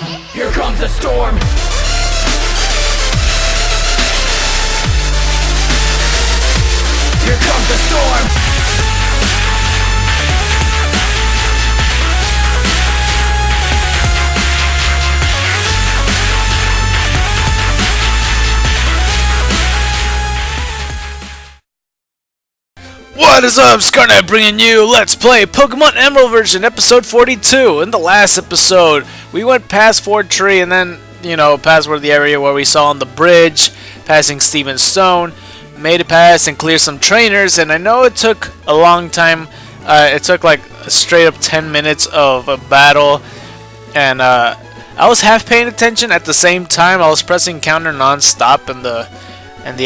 Here comes a storm. Here comes a storm. What is up, XXxScarKnightxXx bringing you Let's Play Pokemon Emerald version, episode 42. In the last episode, we went past Fort Tree and then, past where the area where we saw on the bridge, passing Steven Stone, made it past and cleared some trainers, and I know it took a long time. It took like straight up 10 minutes of a battle, and I was half paying attention at the same time. I was pressing counter non-stop, and the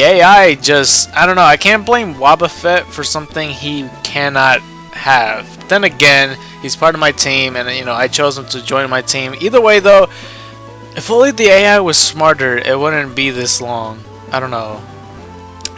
AI just, I don't know, I can't blame Wobbuffet for something he cannot have. Then again, he's part of my team, and I chose him to join my team. Either way though, if only the AI was smarter, it wouldn't be this long. I don't know.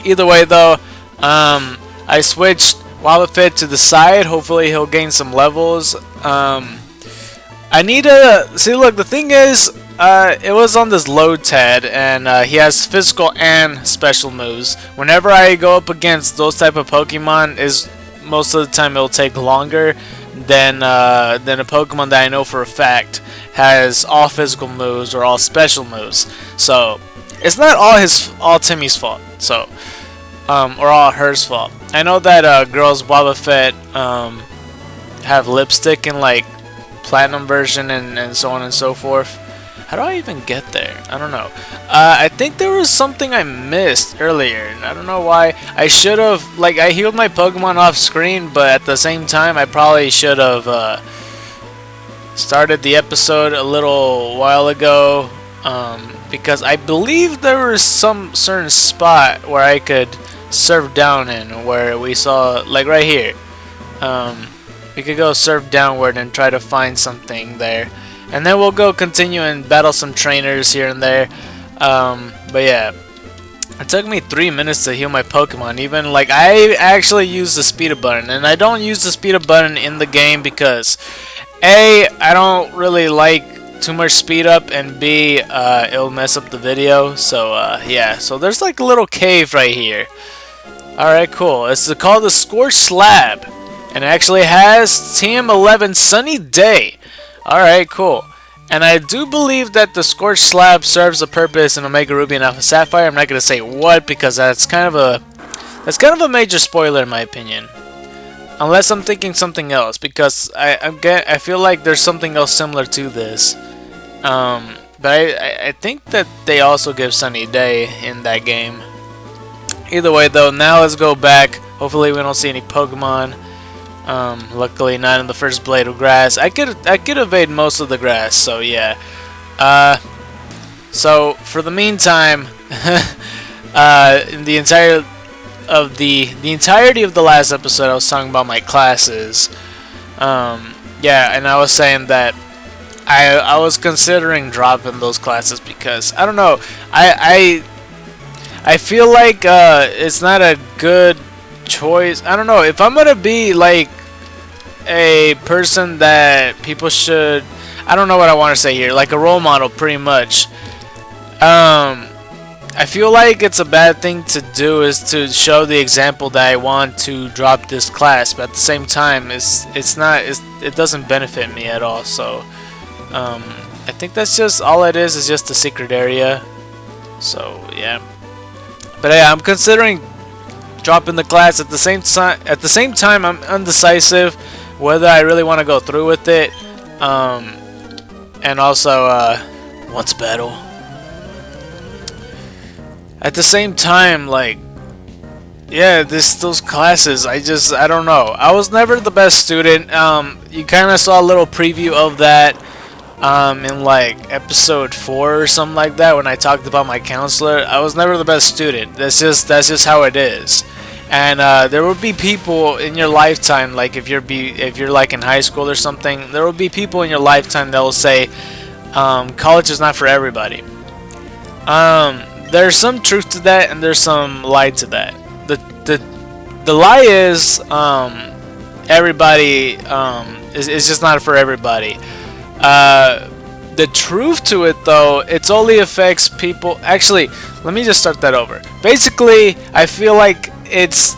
Either way though, I switched Wobbuffet to the side. Hopefully he'll gain some levels. I need to, see look, the thing is, it was on this load TED, and he has physical and special moves. Whenever I go up against those type of Pokemon, is most of the time it'll take longer than a Pokemon that I know for a fact has all physical moves or all special moves. So it's not all Timmy's fault. So or all hers fault. I know that girls Wobbuffet have lipstick in like platinum version and so on and so forth. How do I even get there? I don't know. I think there was something I missed earlier, and I don't know why. I should have, I healed my Pokemon off screen, but at the same time, I probably should have started the episode a little while ago, because I believe there was some certain spot where I could surf down in, where we saw, like right here. We could go surf downward and try to find something there. And then we'll go continue and battle some trainers here and there. But yeah, it took me 3 minutes to heal my Pokemon. Even I actually used the speed up button, and I don't use the speed up button in the game because A, I don't really like too much speed up, and B, it'll mess up the video. So yeah, so there's like a little cave right here. Alright, cool. It's called the Scorched Slab, and it actually has TM11 Sunny Day. Alright, cool. And I do believe that the Scorched Slab serves a purpose in Omega Ruby and Alpha Sapphire. I'm not going to say what, because that's kind of a major spoiler in my opinion. Unless I'm thinking something else, because I feel like there's something else similar to this. But I think that they also give Sunny Day in that game. Either way though, now let's go back. Hopefully we don't see any Pokemon. Luckily not in the first blade of grass. I could evade most of the grass, so yeah. So for the meantime, in the entirety of the last episode, I was talking about my classes. Yeah, and I was saying that I was considering dropping those classes because I don't know. I feel like it's not a good choice. I don't know if I'm gonna be like a person that people should, I don't know what I want to say here, like a role model pretty much. I feel like it's a bad thing to do is to show the example that I want to drop this class, but at the same time it doesn't benefit me at all. So I think that's just all it is just a secret area. So yeah, but yeah, I'm considering dropping the class. At the same time I'm undecisive whether I really want to go through with it. And also once battle. At the same time, yeah, those classes, I don't know. I was never the best student. You kind of saw a little preview of that in episode 4 or something like that when I talked about my counselor. I was never the best student. That's just how it is. And there will be people in your lifetime, if you're like in high school or something, there will be people in your lifetime that will say college is not for everybody. There's some truth to that, and there's some lie to that. The lie is everybody is just not for everybody. The truth to it, though, it only affects people. Actually, let me just start that over. Basically, I feel like it's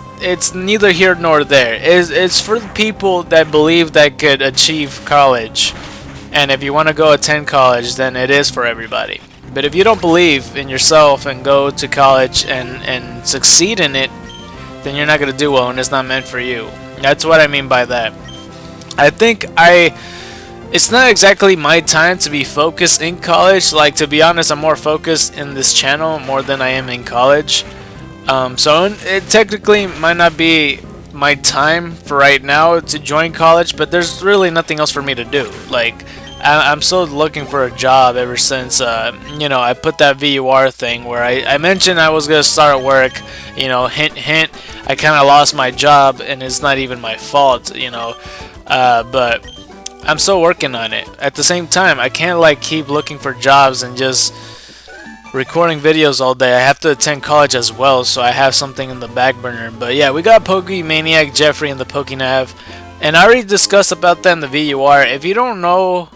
neither here nor there. It's for the people that believe that could achieve college, and if you want to go attend college, then it is for everybody. But if you don't believe in yourself and go to college and succeed in it, then you're not gonna do well, and it's not meant for you. That's what I mean by that. I think it's not exactly my time to be focused in college. Like, to be honest, I'm more focused in this channel more than I am in college. So it technically might not be my time for right now to join college, but there's really nothing else for me to do. Like, I'm still looking for a job ever since, I put that VUR thing where I mentioned I was going to start work, hint, hint. I kind of lost my job, and it's not even my fault, but I'm still working on it. At the same time, I can't, like, keep looking for jobs and just recording videos all day. I have to attend college as well, so I have something in the back burner. But yeah, we got Pokemaniac Jeffrey in the Pokenav, and I already discussed about that in the VUR. If you don't know,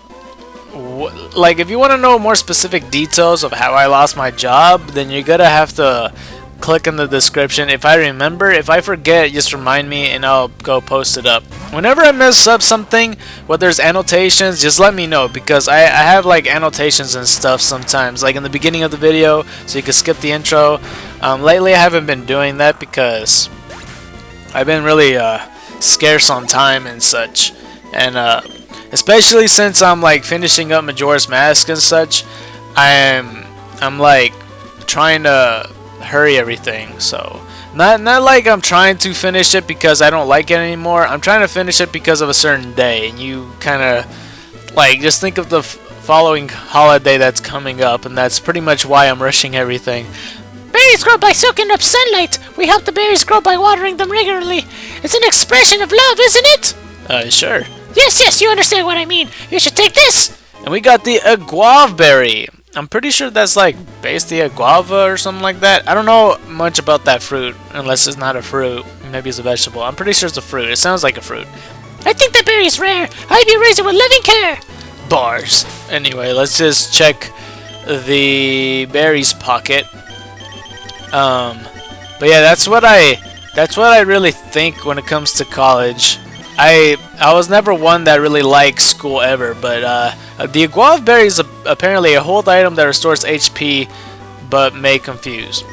if you want to know more specific details of how I lost my job, then you're gonna have to click in the description. If I remember, if I forget, just remind me and I'll go post it up. Whenever I mess up something, whether there's annotations, just let me know, because I have like annotations and stuff sometimes, like in the beginning of the video, so you can skip the intro. Lately I haven't been doing that because I've been really scarce on time and such, and especially since I'm like finishing up Majora's Mask and such, I'm like trying to hurry everything. So not like I'm trying to finish it because I don't like it anymore. I'm trying to finish it because of a certain day, and you kind of like just think of the following holiday that's coming up, and that's pretty much why I'm rushing everything. Berries grow by soaking up sunlight. We help the berries grow by watering them regularly. It's an expression of love, isn't it? Sure. Yes, you understand what I mean. You should take this. And we got the guava berry. I'm pretty sure that's like bestia guava or something like that. I don't know much about that fruit, unless it's not a fruit. Maybe it's a vegetable. I'm pretty sure it's a fruit. It sounds like a fruit. I think that berry is rare. I be raised it with loving care. Bars. Anyway, let's just check the berries pocket. But yeah, that's what I really think when it comes to college. I was never one that really liked school ever, but the guava berry is apparently a hold item that restores HP, but may confuse.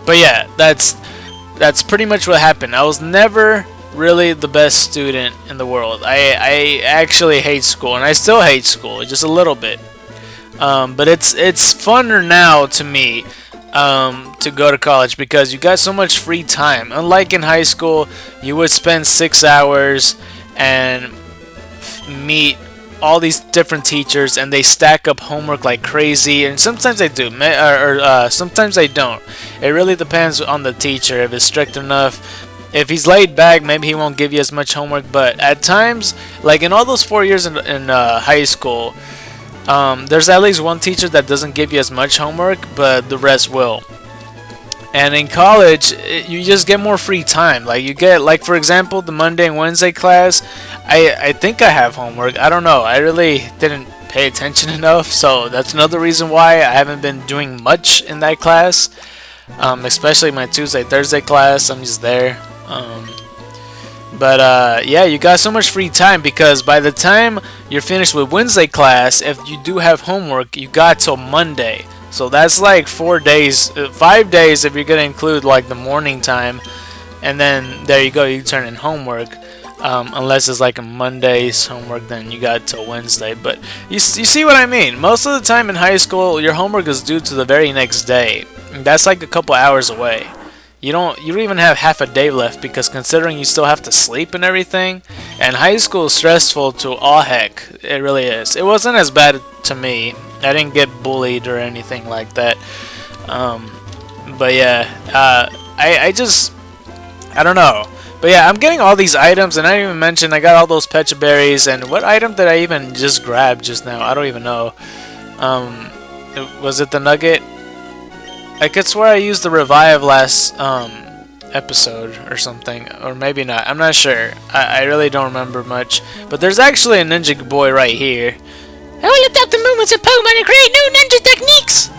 But yeah, that's pretty much what happened. I was never really the best student in the world. I actually hate school, and I still hate school, just a little bit. But it's funner now to me to go to college because you got so much free time. Unlike in high school, you would spend 6 hours and meet all these different teachers, and they stack up homework like crazy, and sometimes they do, or sometimes they don't. It really depends on the teacher. If it's strict enough, if he's laid back, maybe he won't give you as much homework. But at times, like in all those 4 years in high school, there's at least one teacher that doesn't give you as much homework, but the rest will. And in college, you just get more free time. Like you get, like for example, the Monday and Wednesday class. I think I have homework. I don't know. I really didn't pay attention enough, so that's another reason why I haven't been doing much in that class. Especially my Tuesday, Thursday class. I'm just there. But yeah, you got so much free time because by the time you're finished with Wednesday class, if you do have homework, you got till Monday. So that's like 4 days, 5 days if you're gonna include like the morning time, and then there you go, you turn in homework. Unless it's like a Monday's homework, then you got till Wednesday. But you see what I mean? Most of the time in high school, your homework is due to the very next day. That's like a couple hours away. You don't even have half a day left because considering you still have to sleep and everything, and high school is stressful to all heck. It really is. It wasn't as bad to me. I didn't get bullied or anything like that. But yeah, I don't know. But yeah, I'm getting all these items, and I didn't even mention I got all those pecha berries. And what item did I even just grab just now? I don't even know. Was it the nugget? I could swear I used the revive last episode or something, or maybe not. I'm not sure. I really don't remember much. But there's actually a ninja boy right here. I will adopt the movements of Pokemon and create new ninja techniques!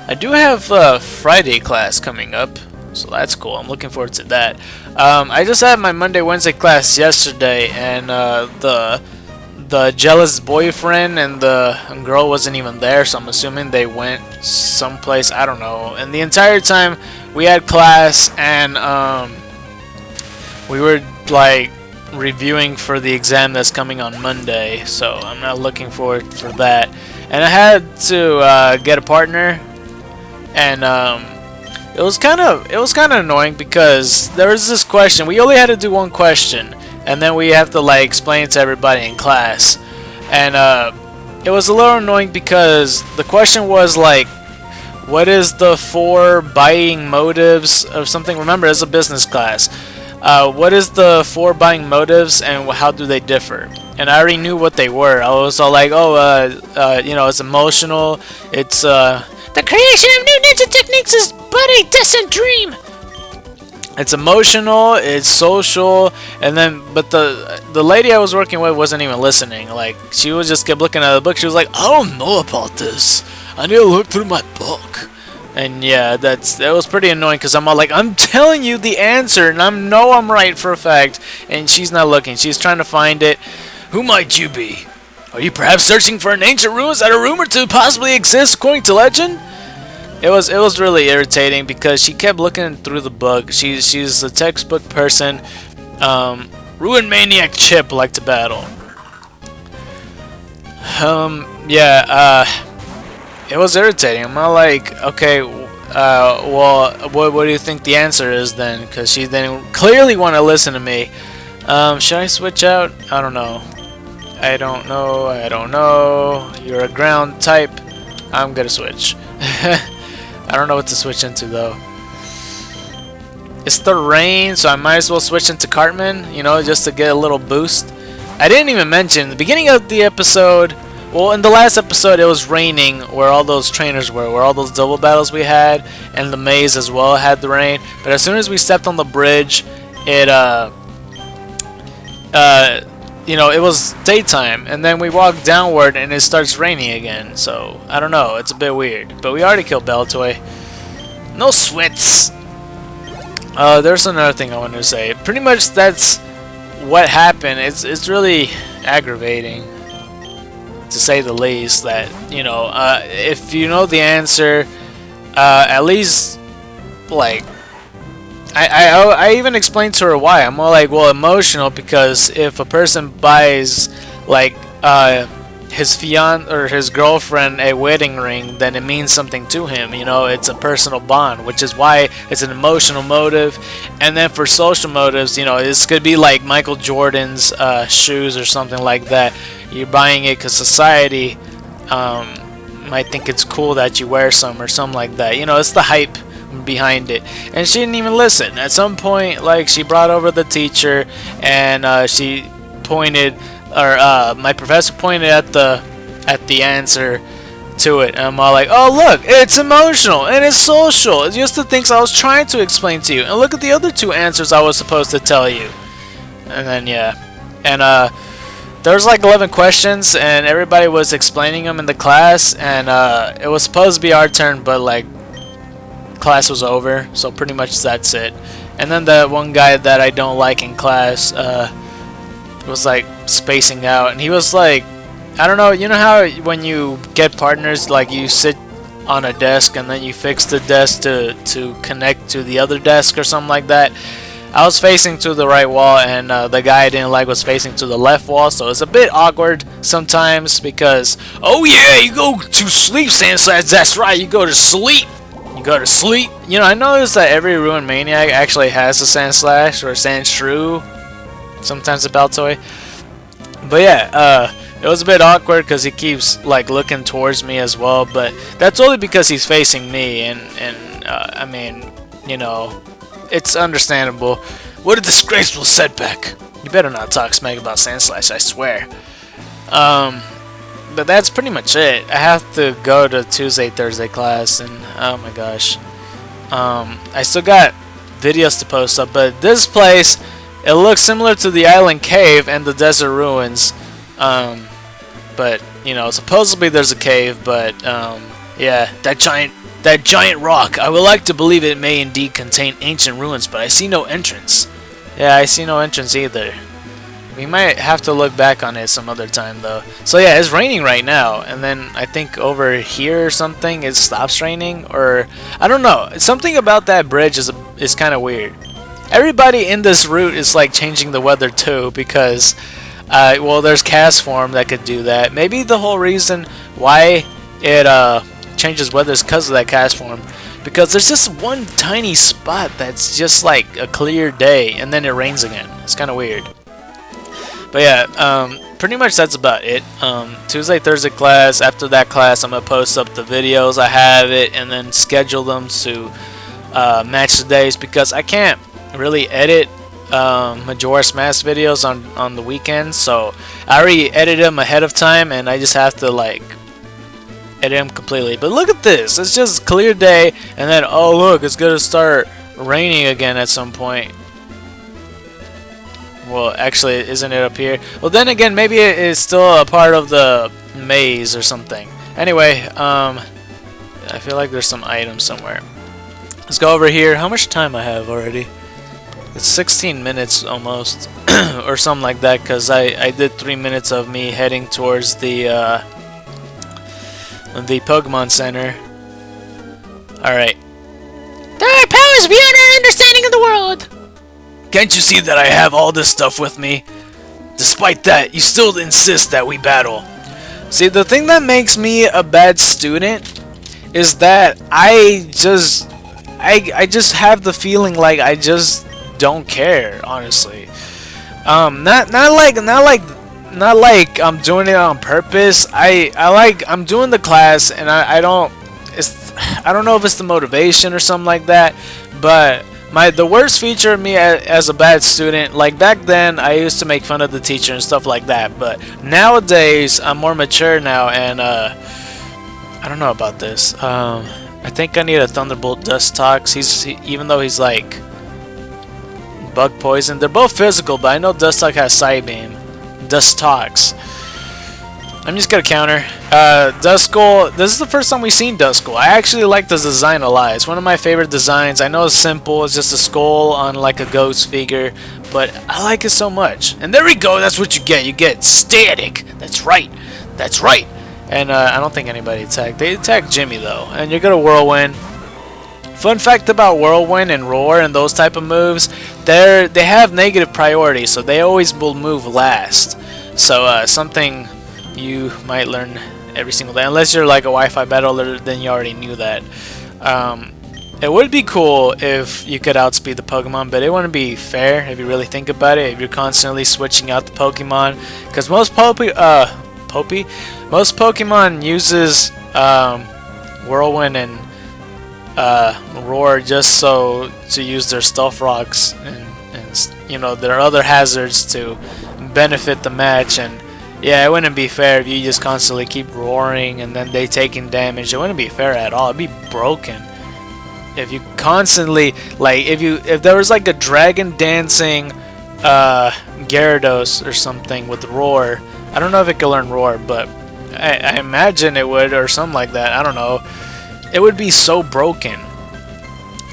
I do have Friday class coming up, so that's cool. I'm looking forward to that. I just had my Monday, Wednesday class yesterday, and the jealous boyfriend and the girl wasn't even there, so I'm assuming they went someplace, I don't know. And the entire time we had class, and we were like reviewing for the exam that's coming on Monday, so I'm not looking forward for that. And I had to get a partner, and it was kind of annoying because there was this question. We only had to do one question, and then we have to like explain to everybody in class. And it was a little annoying because the question was like, what is the 4 buying motives of something? Remember, it's a business class. What is the 4 buying motives and how do they differ? And I already knew what they were. I was all like, it's emotional. It's the creation of new ninja techniques is but a distant dream. It's emotional, it's social, and then but the lady I was working with wasn't even listening. Like, she was just kept looking at the book. She was like, I don't know about this. I need to look through my book. And yeah, that was pretty annoying because I'm all like, I'm telling you the answer, and I know I'm right for a fact, and she's not looking. She's trying to find it. Who might you be? Are you perhaps searching for an ancient ruins that are rumored to possibly exist according to legend? It was really irritating because she kept looking through the book. She's a textbook person. Ruin Maniac Chip like to battle. It was irritating. I'm not like, okay, well, what do you think the answer is then? Because she didn't clearly want to listen to me. Should I switch out? I don't know. I don't know. You're a ground type. I'm gonna switch. I don't know what to switch into though. It's the rain, so I might as well switch into Cartman, just to get a little boost. I didn't even mention the beginning of the episode. Well, in the last episode, it was raining where all those trainers were, where all those double battles we had, and the maze as well had the rain. But as soon as we stepped on the bridge, it it was daytime, and then we walked downward, and it starts raining again. So I don't know, it's a bit weird. But we already killed Baltoy. No sweats. There's another thing I wanted to say. Pretty much that's what happened. It's really aggravating, to say the least, that if you know the answer, at least like I even explained to her why. I'm more like, well, emotional, because if a person buys like his fiance or his girlfriend a wedding ring, then it means something to him. It's a personal bond, which is why it's an emotional motive. And then for social motives, this could be like Michael Jordan's shoes or something like that. You're buying it because society might think it's cool that you wear some or something like that. It's the hype behind it. And she didn't even listen. At some point, like, she brought over the teacher, and she pointed, or my professor pointed at the answer to it, and I'm all like, oh look, it's emotional and it's social. It's just the things I was trying to explain to you, and look at the other 2 answers I was supposed to tell you. And then there was like 11 questions, and everybody was explaining them in the class, and it was supposed to be our turn, but like class was over, so pretty much that's it. And then the one guy that I don't like in class was like spacing out, and he was like, I don't know, you know how when you get partners, like you sit on a desk and then you fix the desk to connect to the other desk or something like that. I was facing to the right wall, and the guy I didn't like was facing to the left wall, so it's a bit awkward sometimes because, oh yeah, you go to sleep, Sandslash, that's right, you go to sleep. Go to sleep. I noticed that every Ruin Maniac actually has a Sandslash or a Sandshrew, sometimes a Baltoy. But yeah, it was a bit awkward because he keeps like looking towards me as well, but that's only because he's facing me, and I mean, it's understandable. What a disgraceful setback. You better not talk smack about Sandslash, I swear. But that's pretty much it. I have to go to Tuesday, Thursday class, and oh my gosh. I still got videos to post up, but this place, it looks similar to the Island Cave and the Desert Ruins. But you know, supposedly there's a cave, but yeah, that giant rock. I would like to believe it may indeed contain ancient ruins, but I see no entrance. Yeah, I see no entrance either. We might have to look back on it some other time, though. So yeah, it's raining right now, and then I think over here or something it stops raining, or I don't know. Something about that bridge is kind of weird. Everybody in this route is like changing the weather too, because well, there's cast form that could do that. Maybe the whole reason why it changes weather is because of that cast form, because there's just one tiny spot that's just like a clear day, and then it rains again. It's kind of weird. But yeah, pretty much that's about it. Tuesday, Thursday class. After that class, I'm gonna post up the videos I have it, and then schedule them to match the days, because I can't really edit Majora's Mask videos on the weekends. So I already edited them ahead of time, and I just have to like edit them completely. But look at this. It's just a clear day, and then oh look, it's gonna start raining again at some point. Well, actually, isn't it up here? Well, then again, maybe it is still a part of the maze or something. Anyway, I feel like there's some items somewhere. Let's go over here. How much time I have already? It's 16 minutes almost, or something like that, because I did 3 minutes of me heading towards the Pokemon Center. Alright. There are powers beyond our understanding of the world! Can't you see that I have all this stuff with me? Despite that, you still insist that we battle. See, the thing that makes me a bad student is that I just have the feeling like I just don't care, honestly. Not like I'm doing it on purpose. I'm doing the class, and I don't know if it's the motivation or something like that, but the worst feature of me as a bad student, like back then I used to make fun of the teacher and stuff like that, but nowadays I'm more mature now, and I don't know about this. I think I need a Thunderbolt Dustox. Even though he's like bug poison, they're both physical, but I know Dustox has Psybeam. Dustox. I'm just gonna counter. Duskull, this is the first time we've seen Duskull. I actually like this design a lot. It's one of my favorite designs. I know it's simple, it's just a skull on like a ghost figure, but I like it so much. And there we go, that's what you get static. That's right. And I don't think anybody attacked. They attacked Jimmy though, and you're gonna Whirlwind. Fun fact about Whirlwind and Roar and those type of moves, they have negative priority, so they always will move last. So something you might learn every single day, unless you're like a Wi-Fi battler, then you already knew that. It would be cool if you could outspeed the Pokemon, but it wouldn't be fair if you really think about it, if you're constantly switching out the Pokemon, because most Pokemon uses Whirlwind and Roar just so to use their Stealth Rocks and you know, their other hazards to benefit the match. And yeah, it wouldn't be fair if you just constantly keep roaring and then they taking damage. It wouldn't be fair at all. It'd be broken if you constantly, like, if there was like a dragon dancing Gyarados or something with Roar. I don't know if it could learn Roar, but I imagine it would, or something like that. I don't know. It would be so broken.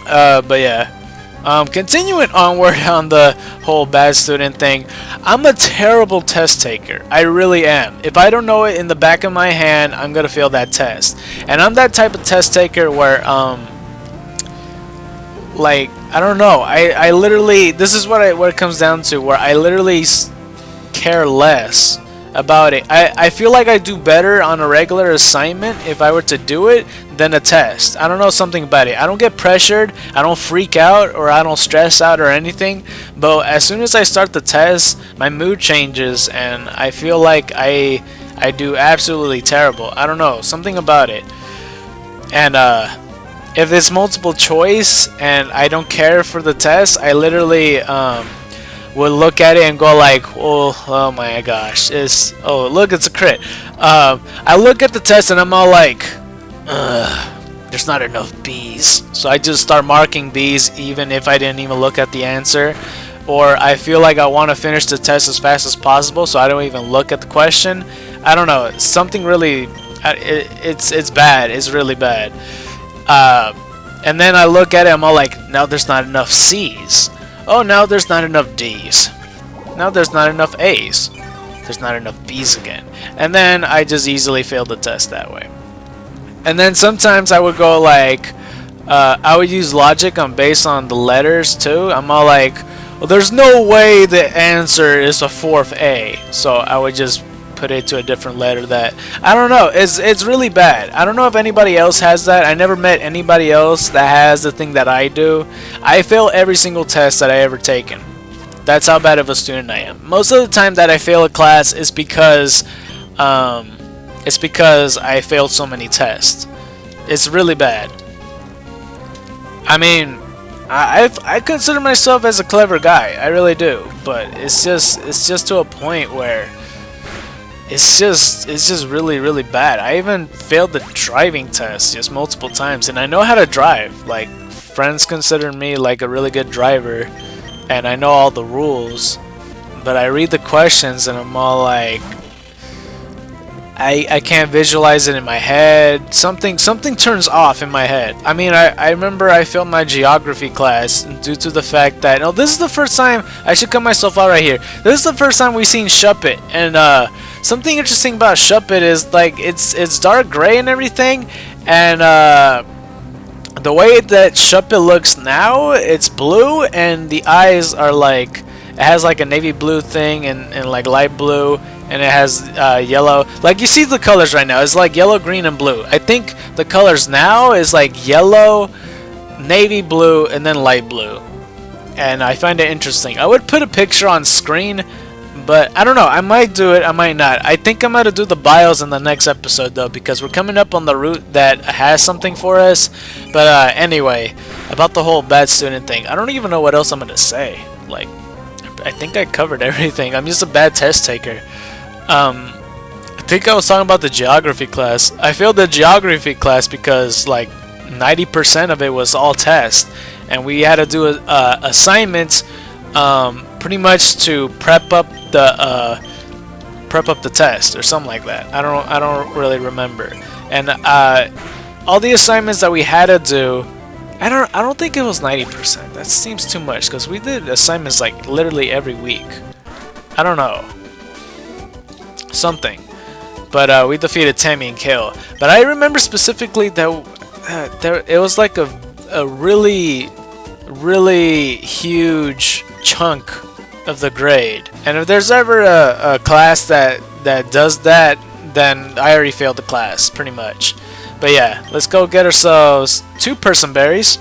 But yeah. Continuing onward on the whole bad student thing, I'm a terrible test taker. I really am. If I don't know it in the back of my hand, I'm gonna fail that test. And I'm that type of test taker where, like, I don't know. I literally, this is what it comes down to, where I literally care less about it. I feel like I do better on a regular assignment if I were to do it than a test. I don't know, something about it. I don't get pressured, I don't freak out, or I don't stress out or anything, but as soon as I start the test, my mood changes and I feel like I do absolutely terrible. I don't know, something about it. And if it's multiple choice and I don't care for the test, I literally would look at it and go like, oh my gosh, oh look, it's a crit. I look at the test and I'm all like, there's not enough B's. So I just start marking B's even if I didn't even look at the answer. Or I feel like I want to finish the test as fast as possible, so I don't even look at the question. I don't know, something really, it's bad. It's really bad. And then I look at it, I'm all like, now there's not enough C's. Oh, now there's not enough D's. Now there's not enough A's. There's not enough B's again. And then I just easily failed the test that way. And then sometimes I would go like, I would use logic based on the letters too. I'm all like, well, there's no way the answer is a fourth A. So I would just put it to a different letter that, I don't know, it's really bad. I don't know if anybody else has that. I never met anybody else that has the thing that I do. I fail every single test that I ever taken. That's how bad of a student I am. Most of the time that I fail a class is because I failed so many tests. It's really bad. I mean, I consider myself as a clever guy. I really do. But it's just to a point where it's just really bad. I even failed the driving test just multiple times, and I know how to drive. Like, friends consider me like a really good driver, and I know all the rules, but I read the questions and I'm all like, I can't visualize it in my head. Something turns off in my head. I mean, I remember I failed my geography class due to the fact that, this is the first time, I should cut myself out right here. This is the first time we've seen Shuppet, and something interesting about Shuppet is like it's dark gray and everything, and the way that Shuppet looks now, it's blue, and the eyes are like, it has like a navy blue thing and like light blue, and it has yellow. Like, you see the colors right now, it's like yellow, green, and blue. I think the colors now is like yellow, navy blue, and then light blue. And I find it interesting. I would put a picture on screen, but I don't know, I might do it, I might not. I think I'm going to do the bios in the next episode though, because we're coming up on the route that has something for us. But anyway, about the whole bad student thing, I don't even know what else I'm going to say. Like, I think I covered everything. I'm just a bad test taker. I think I was talking about the geography class. I failed the geography class because like 90% of it was all tests, and we had to do assignments pretty much to prep up the test or something like that. I don't really remember. And all the assignments that we had to do, I don't think it was 90%. That seems too much, because we did assignments like literally every week. I don't know, something. But we defeated Tammy and Kale. But I remember specifically that it was like a really huge chunk of the grade. And if there's ever a class that does that, then I already failed the class, pretty much. But yeah, let's go get ourselves 2 person berries.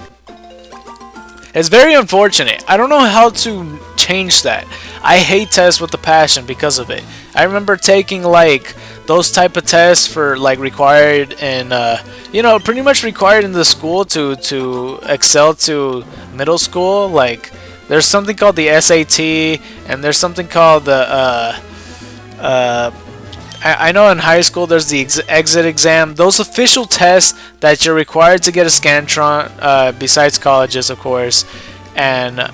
It's very unfortunate. I don't know how to change that. I hate tests with a passion because of it. I remember taking like those type of tests for like required in pretty much required in the school to excel to middle school. Like, there's something called the SAT, and there's something called the I know in high school there's the exit exam. Those official tests that you're required to get a Scantron, besides colleges, of course. And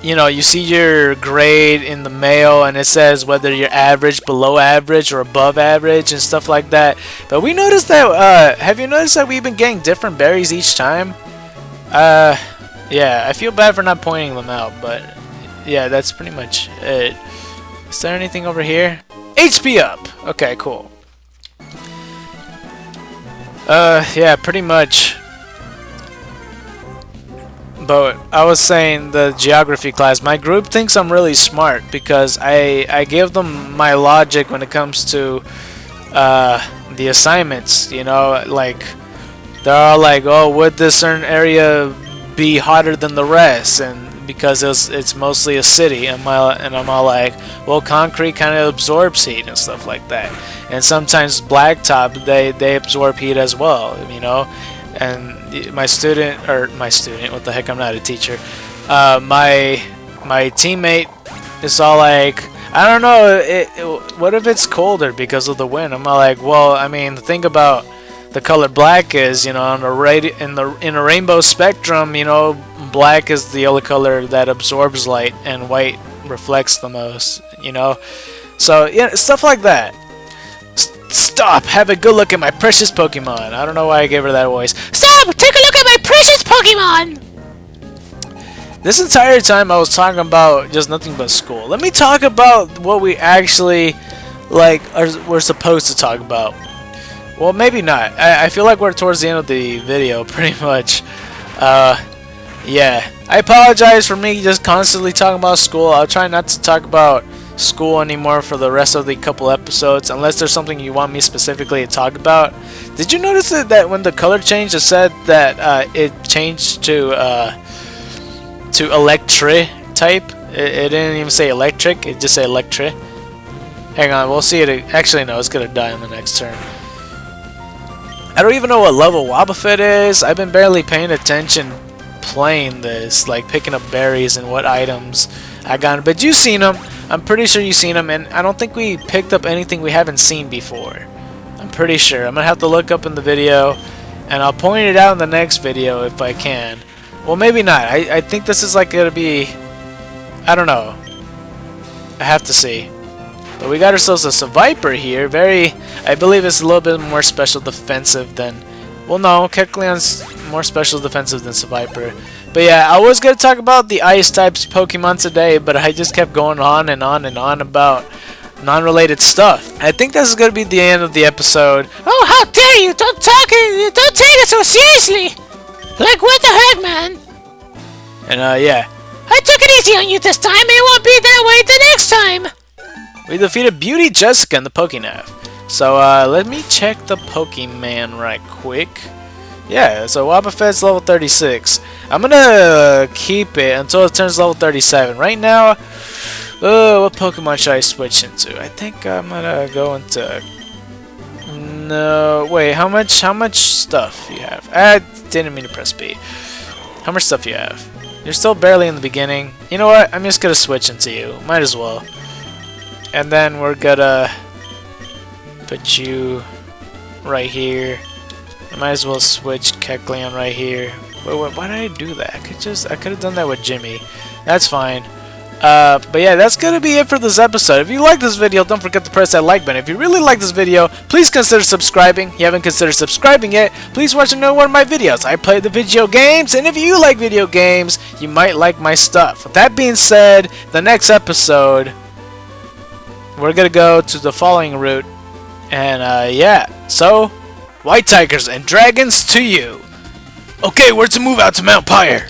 you see your grade in the mail, and it says whether you're average, below average, or above average, and stuff like that. But we noticed that, have you noticed that we've been getting different berries each time? Yeah, I feel bad for not pointing them out, but yeah, that's pretty much it. Is there anything over here? HP up! Okay, cool. Yeah, pretty much. But I was saying the geography class, my group thinks I'm really smart because I give them my logic when it comes to the assignments, like they're all like, oh, would this certain area be hotter than the rest? And because it's mostly a city, and I'm all like, well, concrete kind of absorbs heat and stuff like that, and sometimes blacktop they absorb heat as well, And my student, what the heck, I'm not a teacher. My teammate is all like, I don't know, what if it's colder because of the wind? I'm all like, well, I mean, the thing about the color black is, on in a rainbow spectrum, black is the only color that absorbs light, and white reflects the most, So yeah, stuff like that. Stop! Have a good look at my precious Pokemon. I don't know why I gave her that voice. Stop! Take a look at my precious Pokemon! This entire time I was talking about just nothing but school. Let me talk about what we actually, like, we're supposed to talk about. Well, maybe not. I feel like we're towards the end of the video, pretty much. Yeah. I apologize for me just constantly talking about school. I'll try not to talk about school anymore for the rest of the couple episodes, unless there's something you want me specifically to talk about. Did you notice that when the color changed, it said that it changed to electric type? It didn't even say electric, it just said electric. Hang on, we'll see it. Actually, no, it's gonna die on the next turn. I don't even know what level Wobbuffet is. I've been barely paying attention playing this, like picking up berries and what items I got. But you've seen them. I'm pretty sure you've seen them, and I don't think we picked up anything we haven't seen before. I'm pretty sure. I'm gonna have to look up in the video, and I'll point it out in the next video if I can. Well, maybe not. I think this is like gonna be, I don't know. I have to see. But we got ourselves a Seviper here. I believe it's a little bit more special defensive than, well, no, Kecleon's more special defensive than Seviper. But yeah, I was gonna talk about the ice types Pokemon today, but I just kept going on and on and on about non-related stuff. I think this is gonna be the end of the episode. Oh, how dare you! Don't take it so seriously! Like, what the heck, man? And yeah. I took it easy on you this time, it won't be that way the next time! We defeated Beauty Jessica in the Pokénav. So let me check the Pokemon right quick. Yeah, so Wobbuffet's level 36. I'm gonna keep it until it turns level 37. Right now, what Pokemon should I switch into? I think I'm gonna go into... No, wait, how much stuff you have? I didn't mean to press B. How much stuff you have? You're still barely in the beginning. You know what? I'm just gonna switch into you. Might as well. And then we're gonna put you right here. I might as well switch Kecleon right here. Wait, why did I do that? I could have done that with Jimmy. That's fine. But yeah, that's gonna be it for this episode. If you like this video, don't forget to press that like button. If you really like this video, please consider subscribing. If you haven't considered subscribing yet, please watch another one of my videos. I play the video games, and if you like video games, you might like my stuff. With that being said, the next episode, we're gonna go to the following route. And yeah, so white tigers and dragons to you. Okay, we're to move out to Mount Pyre.